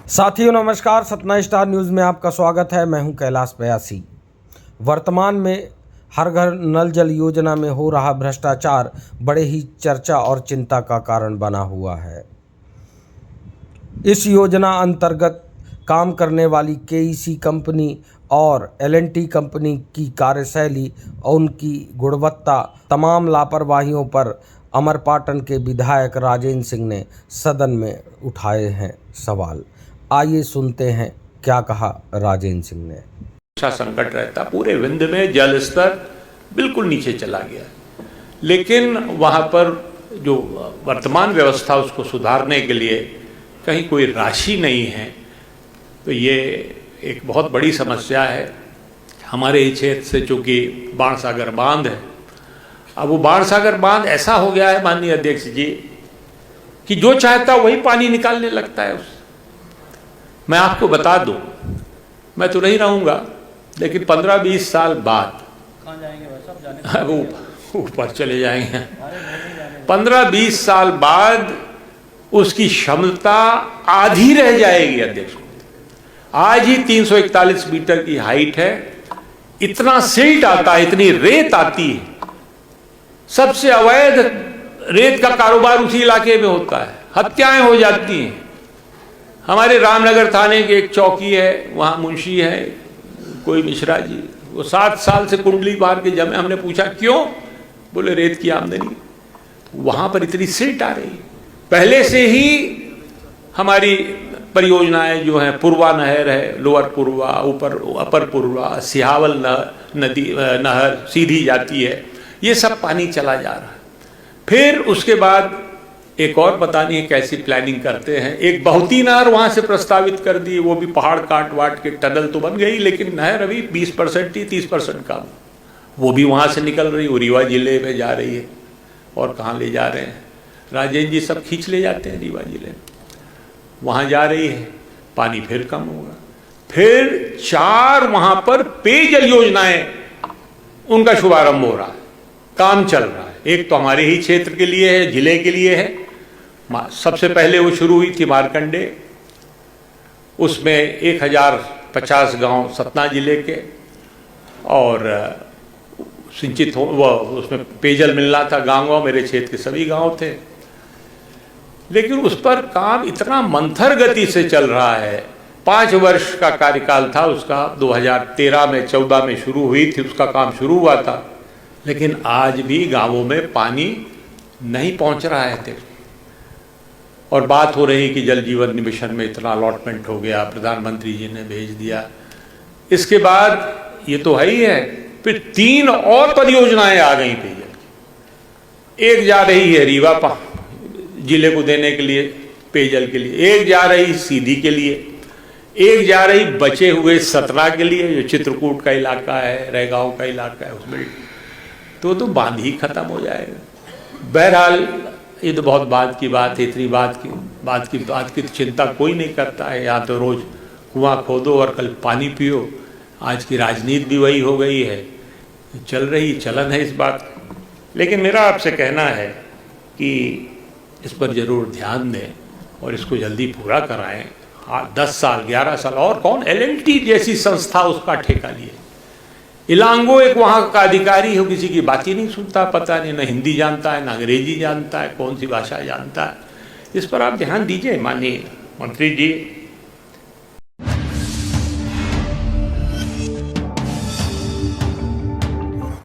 साथियों नमस्कार, Satna star news में आपका स्वागत है। मैं हूं कैलाश बयासी। वर्तमान में हर घर नल जल योजना में हो रहा भ्रष्टाचार बड़े ही चर्चा और चिंता का कारण बना हुआ है। इस योजना अंतर्गत काम करने वाली केईसी कंपनी और एल&टी कंपनी की कार्यशैली और उनकी गुणवत्ता, तमाम लापरवाहियों पर अमरपाटन के विधायक राजेंद्र सिंह ने सदन में उठाए हैं सवाल। आइए सुनते हैं क्या कहा राजेंद्र सिंह ने। अच्छा संकट रहता, पूरे विंध्य में जल स्तर बिल्कुल नीचे चला गया, लेकिन वहाँ पर जो वर्तमान व्यवस्था उसको सुधारने के लिए कहीं कोई राशि नहीं है। तो ये एक बहुत बड़ी समस्या है। हमारे ही क्षेत्र से चूँकि बाणसागर बांध है, अब वो बाणसागर बांध ऐसा हो गया है माननीय अध्यक्ष जी कि जो चाहता वही पानी निकालने लगता है उससे। मैं आपको बता दूं, मैं तो नहीं रहूँगा, लेकिन 15-20 साल बाद कहाँ जाएंगे भाई साहब? जाने वो ऊपर चले जाएंगे। 15-20 साल बाद उसकी क्षमता आधी रह जाएगी अध्यक्ष। आज ही 341 मीटर की हाइट है, इतना सिल्ट आता है, इतनी रेत आती है। सबसे अवैध रेत का कारोबार उसी इलाके में होता है, हत्याएं हो जाती हैं। हमारे रामनगर थाने के एक चौकी है, वहाँ मुंशी है कोई मिश्रा जी, वो 7 साल से कुंडली मार के जमे। हमने पूछा क्यों, बोले रेत की आमदनी। वहाँ पर इतनी सिल्ट आ रही, पहले से ही हमारी परियोजनाएं जो हैं, पूर्वा नहर है, लोअर पूर्वा, ऊपर अपर पूर्वा, सिहावल नदी नहर सीधी जाती है, ये सब पानी चला जा रहा है। फिर उसके बाद एक और पता नहीं कैसी प्लानिंग करते हैं, एक बहुती नहर वहाँ से प्रस्तावित कर दी, वो भी पहाड़ काट वाट के टनल तो बन गई, लेकिन नहर अभी 20% ही 30% का, वो भी वहाँ से निकल रही, वो रीवा जिले में जा रही है। और कहाँ ले जा रहे हैं, राजेंद्र जी सब खींच ले जाते हैं रीवा जिले में, वहाँ जा रही है, पानी फिर कम होगा। फिर 4 वहाँ पर पेयजल योजनाएं उनका शुभारंभ हो रहा है, काम चल रहा है। एक तो हमारे ही क्षेत्र के लिए है, जिले के लिए है। सबसे पहले वो शुरू हुई थी मारकंडे, उसमें 1050 गांव सतना जिले के, और सिंचित हो वो उसमें पेयजल मिलना था गाँव, मेरे क्षेत्र के सभी गांव थे। लेकिन उस पर काम इतना मंथर गति से चल रहा है। 5 वर्ष का कार्यकाल था उसका, 2013 में 14 में शुरू हुई थी, उसका काम शुरू हुआ था, लेकिन आज भी गांवों में पानी नहीं पहुंच रहा है। और बात हो रही कि जल जीवन मिशन में इतना अलॉटमेंट हो गया, प्रधानमंत्री जी ने भेज दिया। इसके बाद ये तो है ही है, फिर 3 और परियोजनाएं आ गई पेयजल। एक जा रही है रीवा जिले को देने के लिए पेयजल के लिए, एक जा रही सीधी के लिए, एक जा रही बचे हुए सतना के लिए, जो चित्रकूट का इलाका है, रैगांव का इलाका है, उसमें तो बांध ही खत्म हो जाएगा। बहरहाल ये तो बहुत बात की बात है, इतनी बात की चिंता कोई नहीं करता है। यहाँ तो रोज कुआं खोदो और कल पानी पियो। आज की राजनीति भी वही हो गई है, चलन है इस बात। लेकिन मेरा आपसे कहना है कि इस पर जरूर ध्यान दें और इसको जल्दी पूरा कराएं। 10 साल 11 साल और कौन, एल&टी जैसी संस्था उसका ठेका लिए। इलांगो एक वहाँ का अधिकारी हो, किसी की बात ही नहीं सुनता, पता नहीं, न हिंदी जानता है, न अंग्रेजी जानता है, कौन सी भाषा जानता है। इस पर आप ध्यान दीजिए माननीय मंत्री जी।